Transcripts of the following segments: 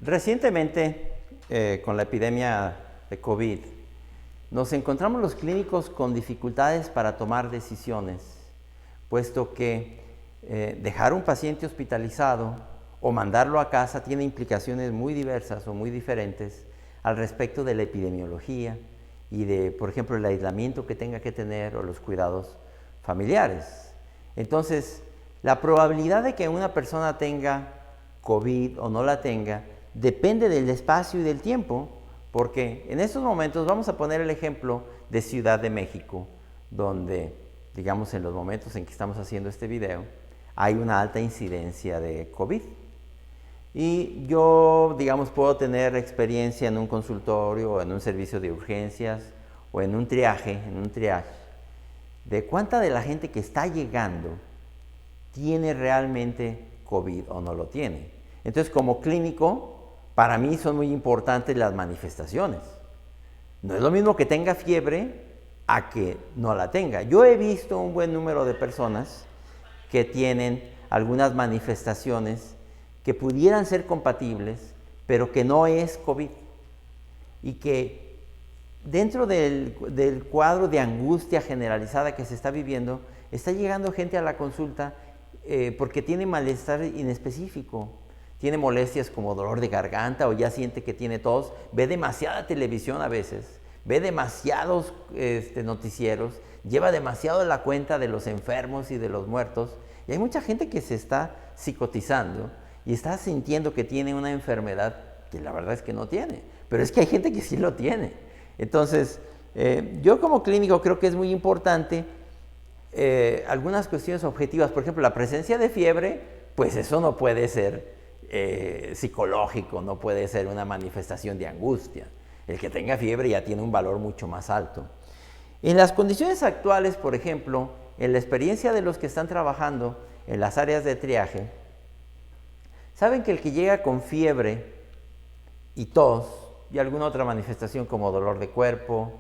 Recientemente, con la epidemia de COVID, nos encontramos los clínicos con dificultades para tomar decisiones, puesto que dejar un paciente hospitalizado o mandarlo a casa tiene implicaciones muy diversas o muy diferentes al respecto de la epidemiología y de, por ejemplo, el aislamiento que tenga que tener o los cuidados familiares. Entonces, la probabilidad de que una persona tenga COVID o no la tenga depende del espacio y del tiempo, porque en estos momentos vamos a poner el ejemplo de Ciudad de México, donde, digamos, en los momentos en que estamos haciendo este video, hay una alta incidencia de COVID. Y yo, digamos, puedo tener experiencia en un consultorio o en un servicio de urgencias o en un triaje, de cuánta de la gente que está llegando tiene realmente COVID o no lo tiene. Entonces, como clínico, para mí son muy importantes las manifestaciones. No es lo mismo que tenga fiebre a que no la tenga. Yo he visto un buen número de personas que tienen algunas manifestaciones que pudieran ser compatibles, pero que no es COVID. Y que dentro del cuadro de angustia generalizada que se está viviendo, está llegando gente a la consulta porque tiene malestar inespecífico. Tiene molestias como dolor de garganta o ya siente que tiene tos, ve demasiada televisión a veces, ve demasiados noticieros, lleva demasiado la cuenta de los enfermos y de los muertos, y hay mucha gente que se está psicotizando y está sintiendo que tiene una enfermedad que la verdad es que no tiene, pero es que hay gente que sí lo tiene. Entonces, yo como clínico creo que es muy importante algunas cuestiones objetivas, por ejemplo, la presencia de fiebre, pues eso no puede ser psicológico, no puede ser una manifestación de angustia. El que tenga fiebre ya tiene un valor mucho más alto. En las condiciones actuales, por ejemplo, en la experiencia de los que están trabajando en las áreas de triaje, saben que el que llega con fiebre y tos y alguna otra manifestación como dolor de cuerpo,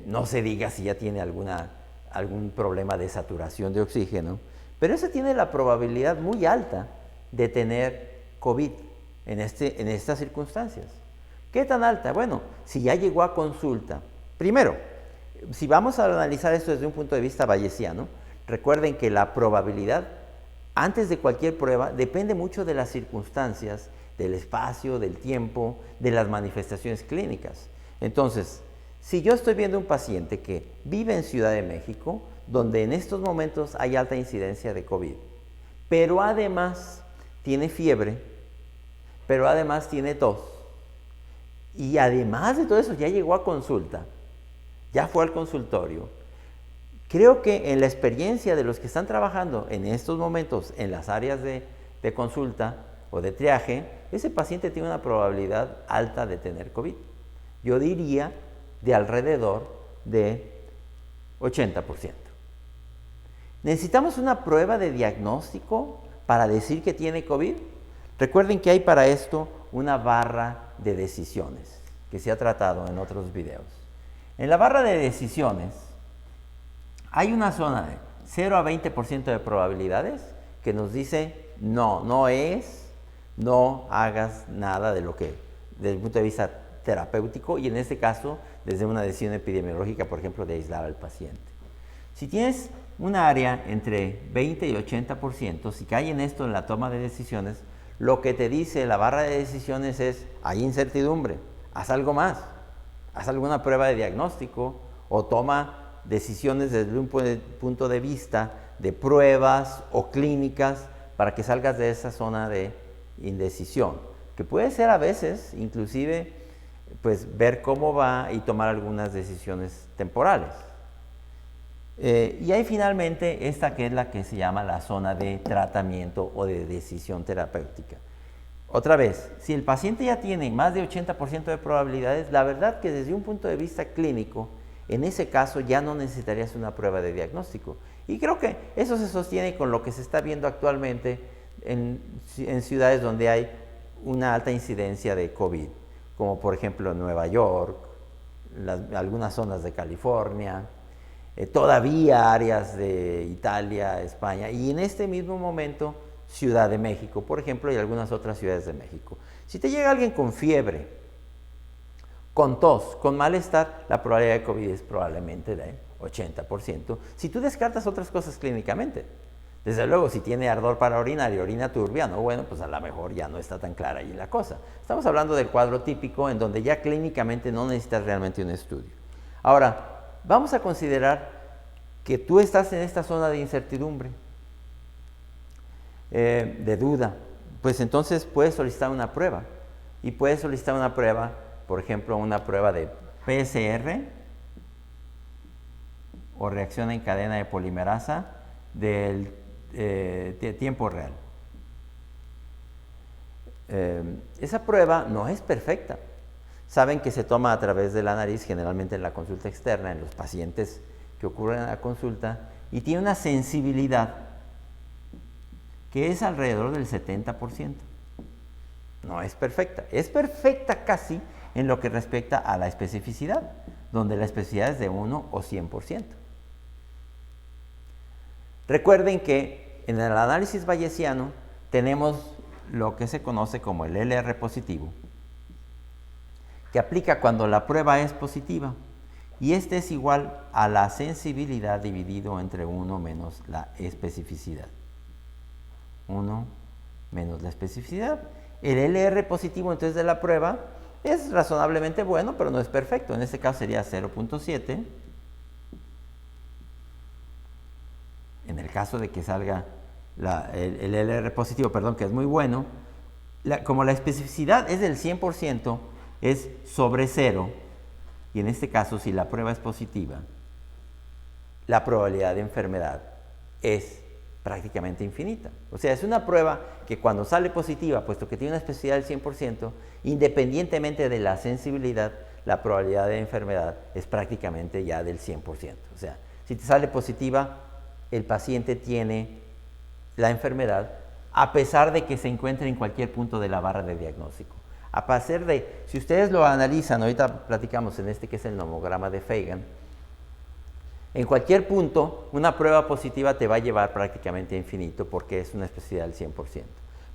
no se diga si ya tiene algún problema de saturación de oxígeno, pero ese tiene la probabilidad muy alta de tener COVID en estas circunstancias. ¿Qué tan alta? Bueno, si ya llegó a consulta. Primero, si vamos a analizar esto desde un punto de vista bayesiano, recuerden que la probabilidad, antes de cualquier prueba, depende mucho de las circunstancias, del espacio, del tiempo, de las manifestaciones clínicas. Entonces, si yo estoy viendo un paciente que vive en Ciudad de México, donde en estos momentos hay alta incidencia de COVID, pero además tiene fiebre, pero además tiene tos, y además de todo eso ya llegó a consulta, ya fue al consultorio, creo que en la experiencia de los que están trabajando en estos momentos en las áreas de consulta o de triaje, ese paciente tiene una probabilidad alta de tener COVID. Yo diría de alrededor de 80%. ¿Necesitamos una prueba de diagnóstico para decir que tiene COVID? Recuerden que hay para esto una barra de decisiones que se ha tratado en otros videos. En la barra de decisiones hay una zona de 0 a 20% de probabilidades que nos dice no, no es, no hagas nada de lo que, desde el punto de vista terapéutico, y en este caso, desde una decisión epidemiológica, por ejemplo, de aislar al paciente. Si tienes un área entre 20 y 80%, si cae en esto en la toma de decisiones, lo que te dice la barra de decisiones es, hay incertidumbre, haz algo más, haz alguna prueba de diagnóstico o toma decisiones desde un punto de vista de pruebas o clínicas para que salgas de esa zona de indecisión, que puede ser a veces inclusive pues ver cómo va y tomar algunas decisiones temporales. Y hay finalmente esta que es la que se llama la zona de tratamiento o de decisión terapéutica. Otra vez, si el paciente ya tiene más de 80% de probabilidades, la verdad que desde un punto de vista clínico, en ese caso ya no necesitarías una prueba de diagnóstico. Y creo que eso se sostiene con lo que se está viendo actualmente en ciudades donde hay una alta incidencia de COVID, como por ejemplo Nueva York, algunas zonas de California, todavía áreas de Italia, España, y en este mismo momento Ciudad de México, por ejemplo, y algunas otras ciudades de México. Si te llega alguien con fiebre, con tos, con malestar, la probabilidad de COVID es probablemente de 80%. Si tú descartas otras cosas clínicamente, desde luego, si tiene ardor para orinar y orina turbia, no, bueno, pues a lo mejor ya no está tan clara ahí la cosa. Estamos hablando del cuadro típico en donde ya clínicamente no necesitas realmente un estudio. Ahora, vamos a considerar que tú estás en esta zona de incertidumbre, de duda. Pues entonces puedes solicitar una prueba. Y puedes solicitar una prueba, por ejemplo, una prueba de PCR o reacción en cadena de polimerasa del de tiempo real. Esa prueba no es perfecta. Saben que se toma a través de la nariz, generalmente en la consulta externa, en los pacientes que ocurren en la consulta, y tiene una sensibilidad que es alrededor del 70%. No es perfecta. Es perfecta casi en lo que respecta a la especificidad, donde la especificidad es de 1 o 100%. Recuerden que en el análisis bayesiano tenemos lo que se conoce como el LR positivo, que aplica cuando la prueba es positiva, y este es igual a la sensibilidad dividido entre 1 menos la especificidad. 1 menos la especificidad. El LR positivo entonces de la prueba es razonablemente bueno, pero no es perfecto. En este caso sería 0.7. En el caso de que salga el LR positivo, perdón, que es muy bueno, como la especificidad es del 100%, es sobre 0, y en este caso, si la prueba es positiva, la probabilidad de enfermedad es prácticamente infinita. O sea, es una prueba que cuando sale positiva, puesto que tiene una especificidad del 100%, independientemente de la sensibilidad, la probabilidad de enfermedad es prácticamente ya del 100%. O sea, si te sale positiva, el paciente tiene la enfermedad a pesar de que se encuentre en cualquier punto de la barra de diagnóstico. A pesar de, si ustedes lo analizan, ahorita platicamos en este que es el nomograma de Fagan, en cualquier punto una prueba positiva te va a llevar prácticamente a infinito porque es una especificidad del 100%.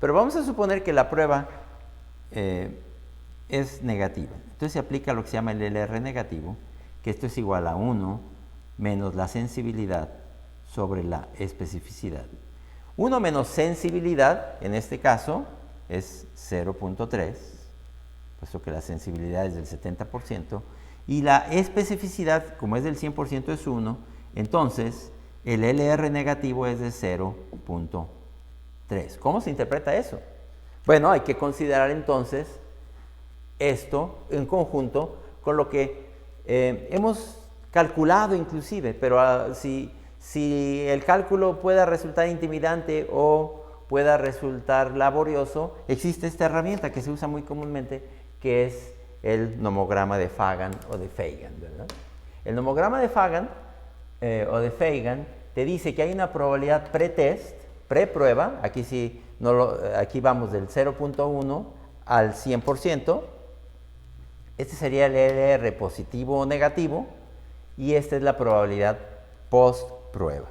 Pero vamos a suponer que la prueba es negativa. Entonces se aplica lo que se llama el LR negativo, que esto es igual a 1 menos la sensibilidad sobre la especificidad. 1 menos sensibilidad, en este caso, es 0.3, puesto que la sensibilidad es del 70%, y la especificidad, como es del 100%, es 1, entonces el LR negativo es de 0.3. ¿Cómo se interpreta eso? Bueno, hay que considerar entonces esto en conjunto con lo que hemos calculado inclusive, pero si el cálculo pueda resultar intimidante o pueda resultar laborioso, existe esta herramienta que se usa muy comúnmente, que es el nomograma de Fagan o de Fagan, ¿verdad? El nomograma de Fagan o de Fagan te dice que hay una probabilidad pretest, preprueba, aquí aquí vamos del 0.1 al 100%, este sería el LR positivo o negativo, y esta es la probabilidad post-prueba.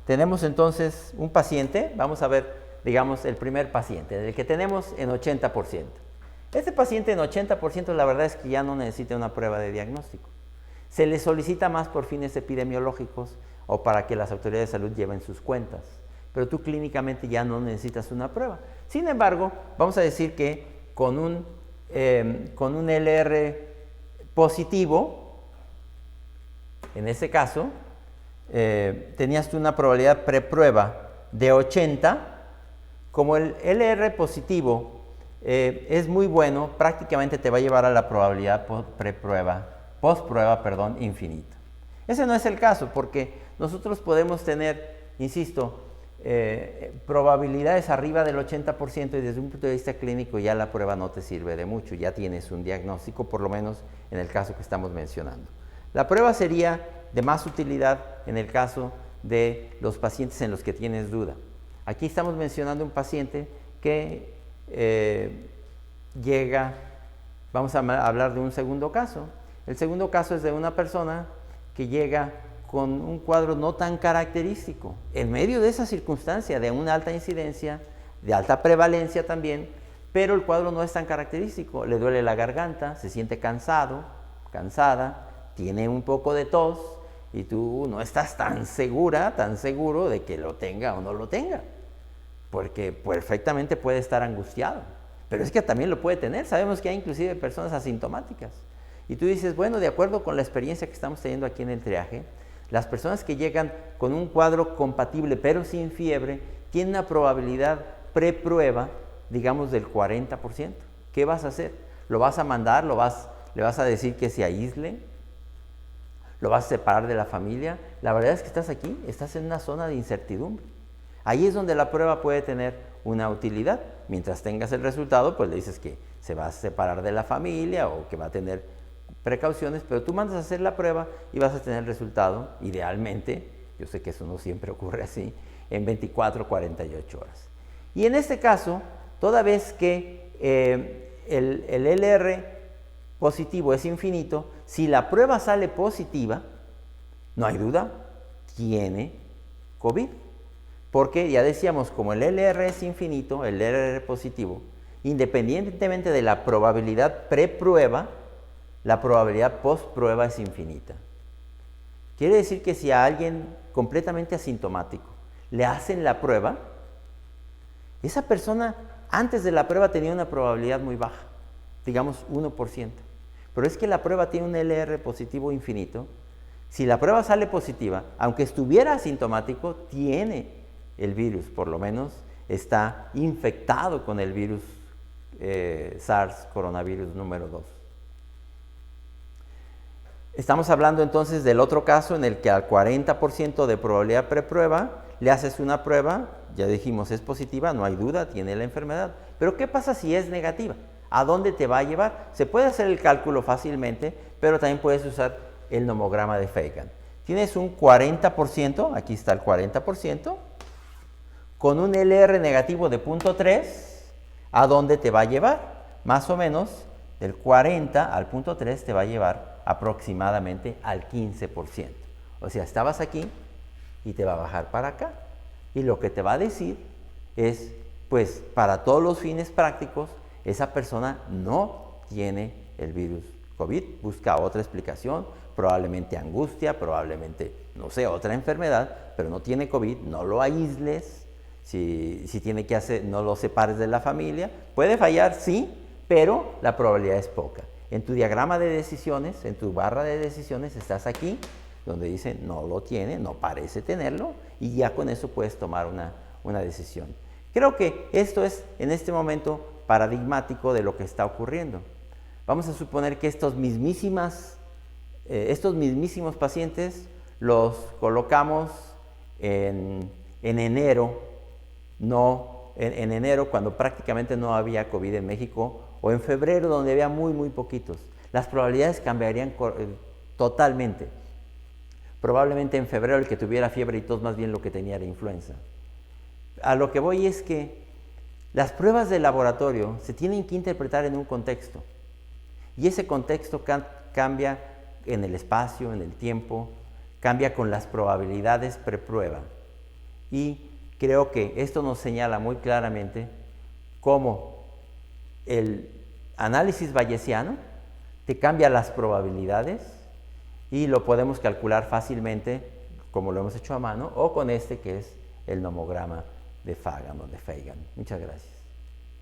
Tenemos entonces un paciente, vamos a ver, digamos, el primer paciente, el que tenemos en 80%. Este paciente en 80% la verdad es que ya no necesita una prueba de diagnóstico. Se le solicita más por fines epidemiológicos o para que las autoridades de salud lleven sus cuentas, pero tú clínicamente ya no necesitas una prueba. Sin embargo, vamos a decir que con un LR positivo, en ese caso, tenías tú una probabilidad preprueba de 80, como el LR positivo es muy bueno, prácticamente te va a llevar a la probabilidad post-prueba, infinita. Ese no es el caso, porque nosotros podemos tener, insisto, probabilidades arriba del 80% y desde un punto de vista clínico ya la prueba no te sirve de mucho, ya tienes un diagnóstico, por lo menos en el caso que estamos mencionando. La prueba sería de más utilidad en el caso de los pacientes en los que tienes duda. Aquí estamos mencionando un paciente que llega, vamos a hablar de un segundo caso. El segundo caso es de una persona que llega con un cuadro no tan característico. En medio de esa circunstancia de una alta incidencia, de alta prevalencia también, pero el cuadro no es tan característico. Le duele la garganta, se siente cansado, cansada, tiene un poco de tos y tú no estás tan segura, tan seguro de que lo tenga o no lo tenga, porque perfectamente puede estar angustiado. Pero es que también lo puede tener. Sabemos que hay inclusive personas asintomáticas. Y tú dices, bueno, de acuerdo con la experiencia que estamos teniendo aquí en el triaje, las personas que llegan con un cuadro compatible pero sin fiebre, tienen una probabilidad preprueba, digamos, del 40%. ¿Qué vas a hacer? ¿Lo vas a mandar? ¿Le vas a decir que se aísle? ¿Lo vas a separar de la familia? La verdad es que estás aquí, estás en una zona de incertidumbre. Ahí es donde la prueba puede tener una utilidad. Mientras tengas el resultado, pues le dices que se va a separar de la familia o que va a tener precauciones, pero tú mandas a hacer la prueba y vas a tener el resultado, idealmente, yo sé que eso no siempre ocurre así, en 24 o 48 horas. Y en este caso, toda vez que el LR positivo es infinito, si la prueba sale positiva, no hay duda, tiene COVID. Porque ya decíamos, como el LR es infinito, el LR positivo, independientemente de la probabilidad preprueba, la probabilidad postprueba es infinita. Quiere decir que si a alguien completamente asintomático le hacen la prueba, esa persona antes de la prueba tenía una probabilidad muy baja, digamos 1%. Pero es que la prueba tiene un LR positivo infinito. Si la prueba sale positiva, aunque estuviera asintomático, tiene el virus, por lo menos está infectado con el virus SARS coronavirus número 2. Estamos hablando entonces del otro caso en el que al 40% de probabilidad preprueba le haces una prueba, ya dijimos es positiva, no hay duda, tiene la enfermedad. Pero ¿qué pasa si es negativa? ¿A dónde te va a llevar? Se puede hacer el cálculo fácilmente, pero también puedes usar el nomograma de Fagan. Tienes un 40%, aquí está el 40%, con un LR negativo de 0.3, ¿a dónde te va a llevar? Más o menos del 40 al 0.3 te va a llevar aproximadamente al 15%. O sea, estabas aquí y te va a bajar para acá. Y lo que te va a decir es, pues, para todos los fines prácticos, esa persona no tiene el virus COVID. Busca otra explicación, probablemente angustia, probablemente, no sé, otra enfermedad, pero no tiene COVID, no lo aísles. Si tiene que hacer, no lo separes de la familia. Puede fallar, sí, pero la probabilidad es poca. En tu diagrama de decisiones, en tu barra de decisiones, estás aquí, donde dice no lo tiene, no parece tenerlo, y ya con eso puedes tomar una decisión. Creo que esto es, en este momento, paradigmático de lo que está ocurriendo. Vamos a suponer que estos mismísimos pacientes los colocamos en enero, en enero, cuando prácticamente no había COVID en México, o en febrero, donde había muy poquitos. Las probabilidades cambiarían totalmente. Probablemente en febrero el que tuviera fiebre y tos más bien lo que tenía era influenza. A lo que voy es que las pruebas de laboratorio se tienen que interpretar en un contexto. Y ese contexto cambia en el espacio, en el tiempo, cambia con las probabilidades preprueba. Y creo que esto nos señala muy claramente cómo el análisis bayesiano te cambia las probabilidades y lo podemos calcular fácilmente, como lo hemos hecho a mano, o con este que es el nomograma de Fagan o de Fagan. Muchas gracias.